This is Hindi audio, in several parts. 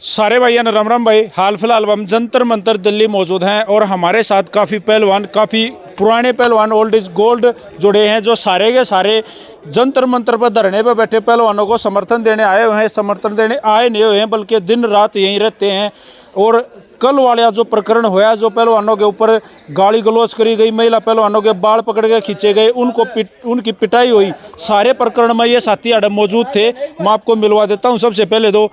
सारे भाइयों ने राम राम भाई। हाल फिलहाल हम जंतर मंतर दिल्ली मौजूद हैं और हमारे साथ काफ़ी पहलवान, काफ़ी पुराने पहलवान, ओल्ड इज गोल्ड जुड़े हैं, जो सारे के सारे जंतर मंतर पर धरने पर बैठे पहलवानों को समर्थन देने आए हुए हैं। समर्थन देने आए नहीं हुए हैं बल्कि दिन रात यहीं रहते हैं। और कल वाला जो प्रकरण हुआ, जो पहलवानों के ऊपर गाली गलौज करी गई, महिला पहलवानों के बाल पकड़ के खींचे गए, उनकी पिटाई हुई, सारे प्रकरण में ये साथी आड़े मौजूद थे। मैं आपको मिलवा देता हूँ। सबसे पहले तो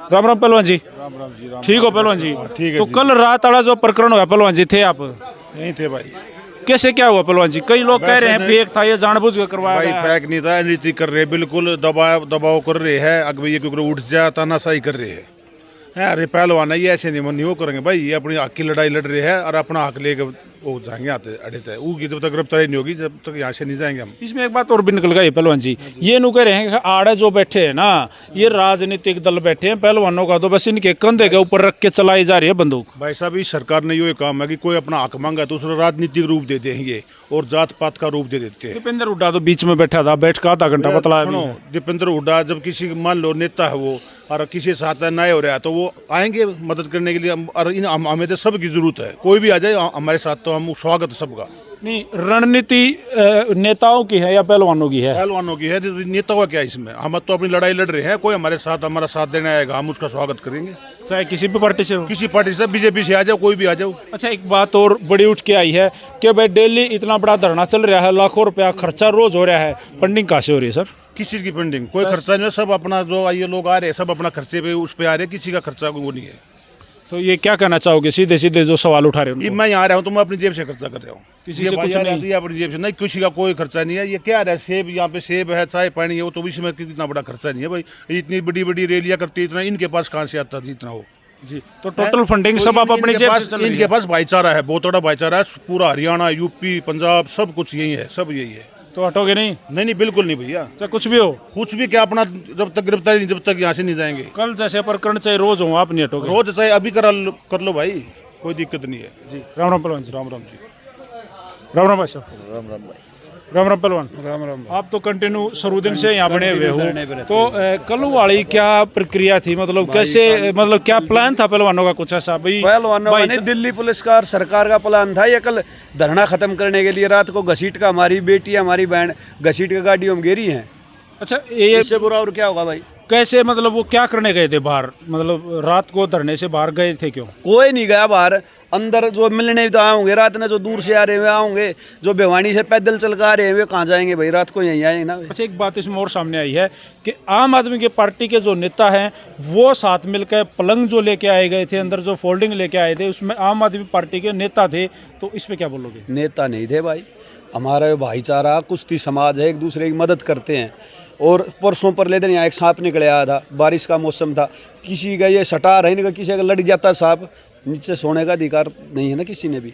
राम राम पहलवान जी। राम राम जी। ठीक हो पहलवान जी? ठीक है। तो कल रात वाला जो प्रकरण हुआ पहलवान जी, थे आप? यहीं थे भाई। कैसे क्या हुआ पहलवान जी? कई लोग कह रहे हैं फेक था, ये जानबूझ कर करवाया भाई गया। पैक नहीं था, नीति कर रहे, बिल्कुल दबाव कर रहे हैं। अगर ये क्योंकि उठ जाए तानाशाही कर रहे हैं। अरे पहलवान है ये, ऐसे नहीं वो करेंगे भाई। ये अपनी हक की लड़ाई लड़ रहे हैं और अपना हक लेके वो जाएंगे आते अड़े थे। उनकी जब तक गिरफ्तारी नहीं होगी जब तक यहाँ से नहीं जाएंगे हम। इसमें एक बात और भी निकल गई पहलवान जी, ये नु कह रहे हैं कि आड़े जो बैठे हैं ना, ये राजनीतिक दल बैठे हैं, पहलवानों का तो बस इनके कंधे के ऊपर रख के चलाई जा रही है बंदूक। भाई साहब, इस सरकार ने ये काम है कि कोई अपना हक मांगा तो उसको राजनीतिक रूप दे देंगे और जात पात का रूप दे देते हैं। दीपेंद्र हुड्डा तो बीच में बैठा था, बैठ का आधा घंटा बतलाया भी है। दीपेंद्र हुड्डा जब किसी मान लो नेता है वो और किसी साथ नए हो रहा है तो वो आएंगे मदद करने के लिए। और हमें तो सबकी जरूरत है, कोई भी आ जाए हमारे साथ तो हम स्वागत है सबका। नहीं, रणनीति नेताओं की है या पहलवानों की है? पहलवानों की है। नेताओं का क्या इसमें? हम तो अपनी लड़ाई लड़ रहे हैं, कोई हमारे साथ हमारा साथ देने आएगा, हम उसका स्वागत करेंगे, चाहे किसी भी पार्टी से हो। किसी पार्टी से, बीजेपी से आ जाओ, कोई भी आ जाओ। अच्छा, एक बात और बड़ी उठ के आई है कि भाई डेली इतना बड़ा धरना चल रहा है, लाखों रुपया खर्चा रोज हो रहा है, फंडिंग कहाँ से हो रही है सर? किस चीज़ की फंडिंग? कोई खर्चा नहीं है, सब अपना जो ये लोग आ रहे हैं सब अपना खर्चे पे उस पे आ रहे हैं, किसी का खर्चा वो नहीं है। तो ये क्या कहना चाहोगे सीधे सीधे जो सवाल उठा रहे हो? मैं यहाँ रहा हूँ तो मैं अपनी जेब से खर्चा कर रहा हूँ, किसी से कुछ नहीं? अपनी जेब से नहीं, किसी का कोई खर्चा नहीं है। ये क्या है, सेब यहाँ पे सेब है, चाय पानी है, वो तो इसमें कितना बड़ा खर्चा नहीं है भाई। इतनी बड़ी बड़ी रैलियाँ करती है, इतना इनके पास कहाँ से आता है इतना हो जी? तो टोटल फंडिंग सब आप अपनी जेब से चल रही है? इनके पास भाईचारा है, बहुत बड़ा भाईचारा है। पूरा हरियाणा, यूपी, पंजाब सब कुछ यही है, सब यही है। तो हटोगे नहीं? नहीं बिल्कुल नहीं भैया। चाहे कुछ भी हो? कुछ भी क्या, अपना जब तक गिरफ्तारी नहीं, जब तक यहाँ से नहीं जाएंगे। कल जैसे प्रकरण चाहे रोज हो, आप नहीं हटोगे? रोज चाहे अभी कर लो भाई, कोई दिक्कत नहीं है जी। राम राम पहलवान जी। राम राम जी। राम राम भाई साहब। राम राम भाई। राम राम पहलवान। राम राम। आप तो कंटिन्यू शुरू से यहाँ बने हुए हो, तो कल वाली क्या प्रक्रिया थी? मतलब कैसे, मतलब क्या प्लान था पहलवानों का कुछ ऐसा? भाई पहलवानों ने दिल्ली पुलिस का और सरकार का प्लान था ये कल धरना खत्म करने के लिए। रात को घसीट का हमारी बेटी, हमारी बहन घसीट के गाड़ियों में गिरी हैं। अच्छा, ये इससे बुरा और क्या होगा भाई? कैसे, मतलब वो क्या करने गए थे बाहर? मतलब रात को धरने से बाहर गए थे क्यों? कोई नहीं गया बाहर, अंदर जो मिलने तो आए होंगे रात में, जो दूर से आ रहे हुए होंगे, जो भिवानी से पैदल चल कर आ रहे हैं वे कहाँ जाएंगे भाई? रात को यहीं आए ना। अच्छा, एक बात इसमें और सामने आई है कि आम आदमी की पार्टी के जो नेता हैं वो साथ मिलकर पलंग जो लेके आए गए थे, अंदर जो फोल्डिंग लेके आए थे, उसमें आम आदमी पार्टी के नेता थे, तो इस पे क्या बोलोगे? नेता नहीं थे भाई, हमारा भाईचारा कुश्ती समाज है, एक दूसरे की मदद करते हैं। और परसों पर ले दिन यहाँ एक सांप निकल आया था, बारिश का मौसम था, किसी का ये सटार है इनका, किसी का लड़ जाता सांप, नीचे सोने का अधिकार नहीं है ना किसी ने भी।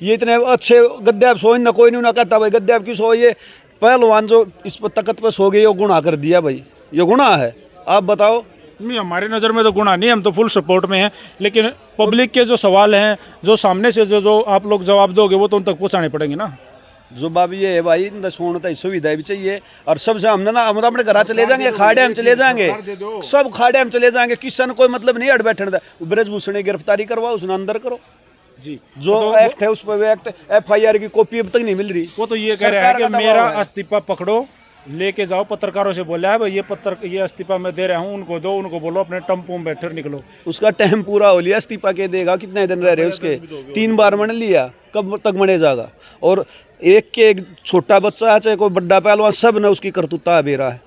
ये इतने अच्छे गद्दे आप सोए ना, कोई नहीं ना कहता भाई गद्दे आप की सो। ये पहलवान जो इस पर तकत पर सो गए, ये गुनाह कर दिया भाई, ये गुनाह है। आप बताओ। नहीं, हमारी नज़र में तो गुनाह नहीं, हम तो फुल सपोर्ट में हैं, लेकिन पब्लिक के जो सवाल हैं, जो सामने से जो आप लोग जवाब दोगे वो तो उन तक पहुँचाने पड़ेंगे ना। जो बाब ये है भाई, सोने सुविधा भी चाहिए। और सबसे हमने ना, हम अपने घर चले जाएंगे, खाड़े हम चले जाएंगे, सब खाड़े हम चले जाएंगे, किसी ने कोई मतलब नहीं अड़ बैठने। ब्रजभूषण की गिरफ्तारी करवाओ, उसने अंदर करो जी। जो तो एक्ट है उस पर एक्ट, FIR की कॉपी अब तक नहीं मिल रही। वो तो ये कह रहा है कि मेरा इस्तीफा पकड़ो, लेके जाओ। पत्रकारों से बोला है भाई, ये इस्तीफा मैं दे रहा हूँ, उनको दो, उनको बोलो अपने टेम्पो में बैठे निकलो। उसका टाइम पूरा हो लिया, इस्तीफा के देगा, कितने दिन रह रहे उसके? 3 बार मन लिया, कब तक मने जाएगा? और एक छोटा बच्चा है चाहे कोई बड़ा पहलवान, सब ने उसकी करतूता बेरा है।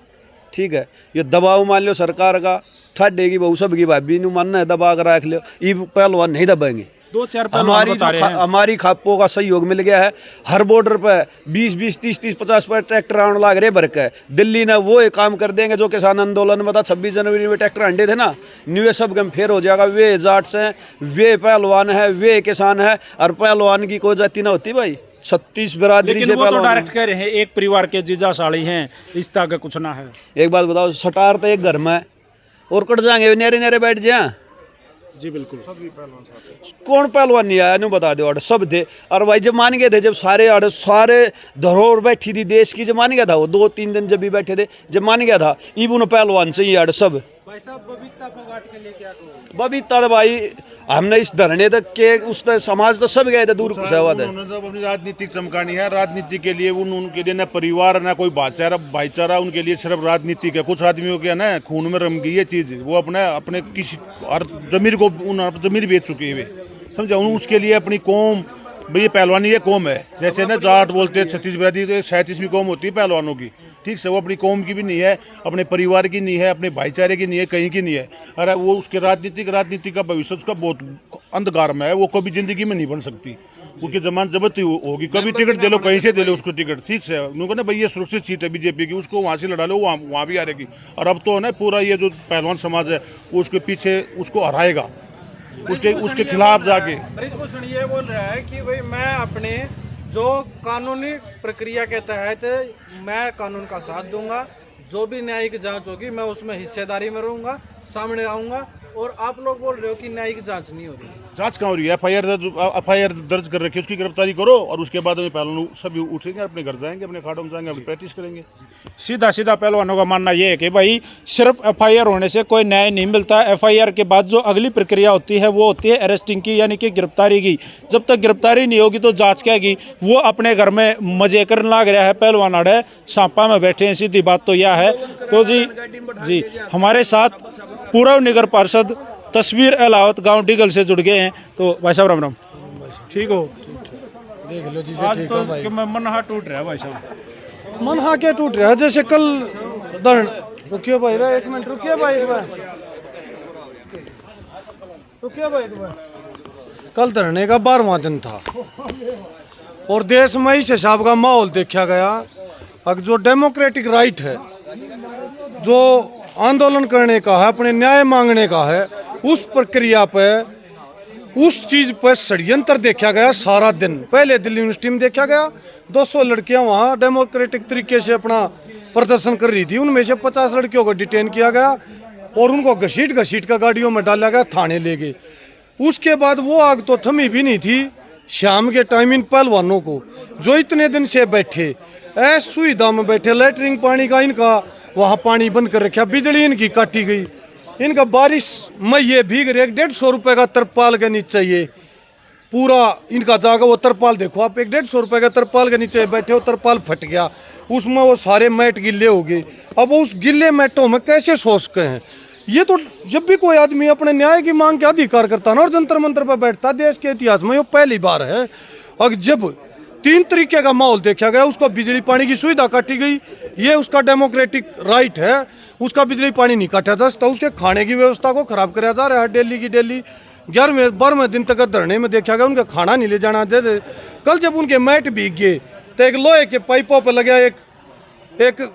ठीक है, ये दबाव मान लो सरकार का, ठाडेगी बहु सब की भाभी नु मानना है, दबा कर रख लो, ये पहलवान नहीं दबाएंगे। 2-4 हमारी खापों का सहयोग मिल गया है। हर बॉर्डर पे 20-20, 30-30, 50 पर ट्रैक्टर आने लाग रहे भर के। दिल्ली ने वो एक काम कर देंगे जो किसान आंदोलन में था, 26 जनवरी में ट्रैक्टर हंडे थे ना, न्यू सब गम फेर हो जाएगा। वे जाट्स हैं, वे पहलवान है, वे किसान है, और पहलवान की कोई जाति ना होती भाई। 36 बिरादरी से पहलवान डायरेक्ट कह रहे हैं एक परिवार के जीजा साड़ी हैं, इस तरह का कुछ ना है। एक बात बताओ, सटार तो एक घर में और कट जाएंगे, नेरे नेरे बैठ जाए जी। बिल्कुल, कौन पहलवान नहीं आया? नहीं बता दो। अड़ सब थे, और भाई जब मान गए थे, जब सारे धरोहर बैठी थी देश की, जब मान गया था वो 2-3 दिन जब भी बैठे थे, जब मान गया था इब उन्हें पहलवान चाहिए अड़ सब। भाई साहब बबीता फोगाट के लिए क्या कहो? बबीता तो भाई हमने इस धरने तक के उस समाज तो सब गए थे दूर उन्होंने सेवा तो अपनी राजनीतिक चमकानी है। राजनीति के लिए उनके लिए ना परिवार ना कोई भाईचारा उनके लिए सिर्फ राजनीतिक है। कुछ आदमियों के ना खून में रम गई ये चीज़, वो अपने किसी और जमीर को जमीर बेच चुके हैं, समझा। उसके लिए अपनी कौम, भाई ये पहलवानी ये कौम है, जैसे ना जाट बोलते हैं छत्तीसगढ़ी, तो 37वीं कौम होती है पहलवानों की, ठीक से। वो अपनी कौम की भी नहीं है, अपने परिवार की नहीं है, अपने भाईचारे की नहीं है, कहीं की नहीं है। अरे वो उसके राजनीति का भविष्य उसका बहुत अंधकार में है, वो कभी जिंदगी में नहीं बन सकती। उसकी जमान जबत होगी, कभी टिकट दे लो, कहीं से दे लो उसको टिकट, ठीक से। उन्होंने भाई ये सुरक्षित सीट है बीजेपी की, उसको वहाँ से लड़ा लो, वहाँ भी हारेगी। और अब तो है ना पूरा ये जो पहलवान समाज है वो उसके पीछे उसको हराएगा, उसके खिलाफ जाके। ब्रिजभूषण ये बोल रहा है कि भाई मैं अपने जो कानूनी प्रक्रिया के तहत मैं कानून का साथ दूंगा, जो भी न्यायिक जांच होगी मैं उसमें हिस्सेदारी में रहूंगा, सामने आऊंगा। और आप लोग बोल रहे हो कि न्यायिक जांच नहीं हो रही। जांच कहाँ हो रही है? एफआईआर दर्ज कर रखी है, उसकी गिरफ्तारी करो और उसके बाद में पहलवान सभी उठेंगे, अपने घर जाएंगे, अपने अखाड़ों में जाएंगे, अपनी प्रैक्टिस करेंगे। सीधा पहलवानों का मानना ये है कि भाई सिर्फ एफआईआर होने से कोई न्याय नहीं मिलता। एफआईआर के बाद जो अगली प्रक्रिया होती है वो होती है अरेस्टिंग की, यानी कि गिरफ्तारी की। जब तक गिरफ्तारी नहीं होगी तो जांच क्या की? वो अपने घर में मजे कर लाग रहा है पहलवान अड़े सांपा में बैठे हैं, सीधी बात तो यह है। तो जी हमारे साथ पूर्व नगर पार्षद तस्वीर अलावत गांव डिगल से जुड़ गए हैं। तो भाई साहब राम राम, ठीक हो? देख लो जी, आज ठीक तो है भाई। मन हाथ टूट रहा है भाई साहब। मन हाँ क्या टूट रहा है? जैसे कल धरण रुकिए भाई, एक मिनट रुकिए भाई, एक बार रुकिए भाई, एक बार। कल धरने का 12वां दिन था और देश में इस हिसाब का माहौल देखा गया। अब जो डेमोक्रेटिक राइट है, जो आंदोलन करने का है, अपने न्याय मांगने का है, उस प्रक्रिया पे, उस चीज़ पर षड्यंत्र देखा गया सारा दिन। पहले दिल्ली यूनिवर्सिटी में देखा गया, 200 लड़कियां वहाँ डेमोक्रेटिक तरीके से अपना प्रदर्शन कर रही थी, उनमें से 50 लड़कियों को डिटेन किया गया और उनको घसीट का गाड़ियों में डाला गया, थाने ले गए। उसके बाद वो आग तो थमी भी नहीं थी। शाम के टाइम इन पहलवानों को जो इतने दिन से बैठे असुविधा में बैठे, लैटरिन पानी का इनका वहाँ पानी बंद कर रखा, बिजली इनकी काटी गई, इनका बारिश में ये भीग रहे। 150 रुपये का तरपाल के नीचे ये पूरा इनका जागा, वो तरपाल देखो आप, 150 रुपये का तरपाल के नीचे बैठे हो, तरपाल फट गया, उसमें वो सारे मैट गिल्ले हो गए। अब उस गिल्ले मैटों में कैसे सो सके हैं? ये तो जब भी कोई आदमी अपने न्याय की मांग के अधिकार करता ना और जंतर मंतर पर बैठता, देश के इतिहास में ये पहली बार है। और जब 3 तरीके का माहौल देखा गया, उसको बिजली पानी की सुविधा काटी गई, ये उसका डेमोक्रेटिक राइट है, उसका बिजली पानी नहीं काटा जा सकता, उसके खाने की व्यवस्था को खराब कराया जा रहा है डेली की डेली। 11वें दिन तक धरने में देखा गया उनका खाना नहीं ले जाना दे रहे। कल जब उनके मैट भीग गए तो एक लोहे के पाइपों पर लगा एक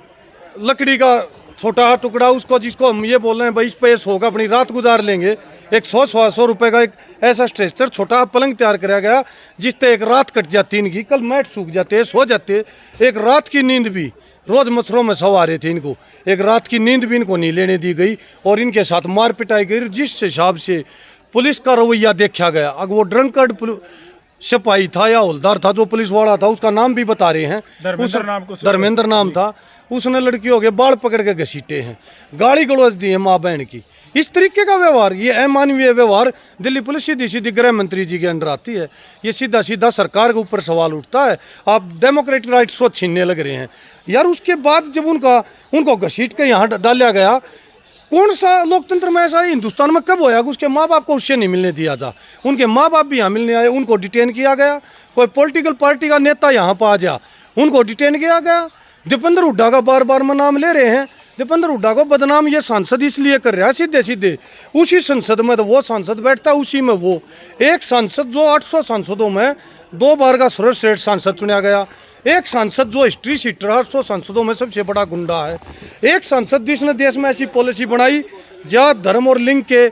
लकड़ी का छोटा टुकड़ा, उसको जिसको हम ये बोल रहे हैं भाई इस पे होगा, अपनी रात गुजार लेंगे। 100 रुपये का एक ऐसा स्ट्रेचर छोटा पलंग तैयार कराया गया जिससे एक रात कट जाती इनकी। कल मैट सूख जाते, सो जाते, एक रात की नींद भी, रोज मच्छरों में सवा रहे थे इनको, एक रात की नींद भी इनको नहीं लेने दी गई और इनके साथ मार पिटाई गई। जिस हिसाब से पुलिस का रवैया देखा गया, अगर वो ड्रंकर्ड सिपाही था या हवलदार था, जो पुलिस वाला था उसका नाम भी बता रहे हैं, धर्मेंद्र नाम था, उसने लड़कियों के बाल पकड़ के घसीटे हैं, गाली गलौज दी है माँ बहन की। इस तरीके का व्यवहार, ये अमानवीय व्यवहार दिल्ली पुलिस सीधी गृह मंत्री जी के अंडर आती है। ये सीधा सरकार के ऊपर सवाल उठता है, आप डेमोक्रेटिक राइट्स को छीनने लग रहे हैं यार। उसके बाद जब उनको घसीट के यहाँ डाला गया, कौन सा लोकतंत्र में ऐसा हिंदुस्तान में कब होया? उसके माँ बाप को उससे नहीं मिलने दिया जा, उनके माँ बाप भी यहाँ मिलने आए, उनको डिटेन किया गया। कोई पॉलिटिकल पार्टी का नेता यहाँ पर आ जा, उनको डिटेन किया गया। दीपेंद्र हुड्डा का बार बार में नाम ले रहे हैं, दीपेंद्र हुड्डा को बदनाम ये सांसद इसलिए कर रहा है, सीधे उसी संसद में तो वो सांसद बैठता, उसी में वो एक सांसद जो 800 सांसदों में 2 बार का सर्वश्रेष्ठ सांसद चुना गया, एक सांसद जो हिस्ट्री सीटर 800 सांसदों में सबसे बड़ा गुंडा है, एक सांसद जिसने देश में ऐसी पॉलिसी बनाई जहाँ धर्म और लिंग के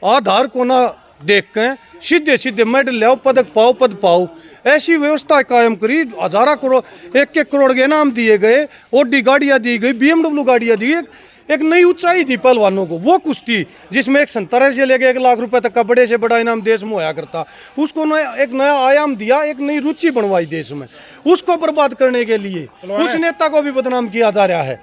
आधार को ना देख के सीधे मेडल ले आओ, पदक पाओ, पद पाओ, ऐसी व्यवस्था कायम करी। 1000 करोड़ 1-1 करोड़ के इनाम दिए गए, ओडी गाड़ियाँ दी गई, BMW गाड़ियाँ दी, एक नई ऊंचाई दी पहलवानों को। वो कुश्ती जिसमें एक 70 से लेकर 1 लाख रुपए तक का बड़े से बड़ा इनाम देश में होया करता, उसको एक नया आयाम दिया, एक नई रुचि बनवाई देश में। उसको बर्बाद करने के लिए उस नेता को भी बदनाम किया जा रहा है।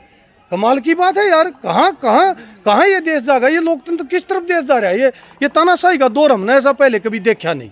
कमाल की बात है यार। कहाँ कहाँ कहाँ ये देश जाएगा, ये लोकतंत्र किस तरफ देश जा रहा है। ये तानाशाही का दौर हमने ऐसा पहले कभी देखा नहीं।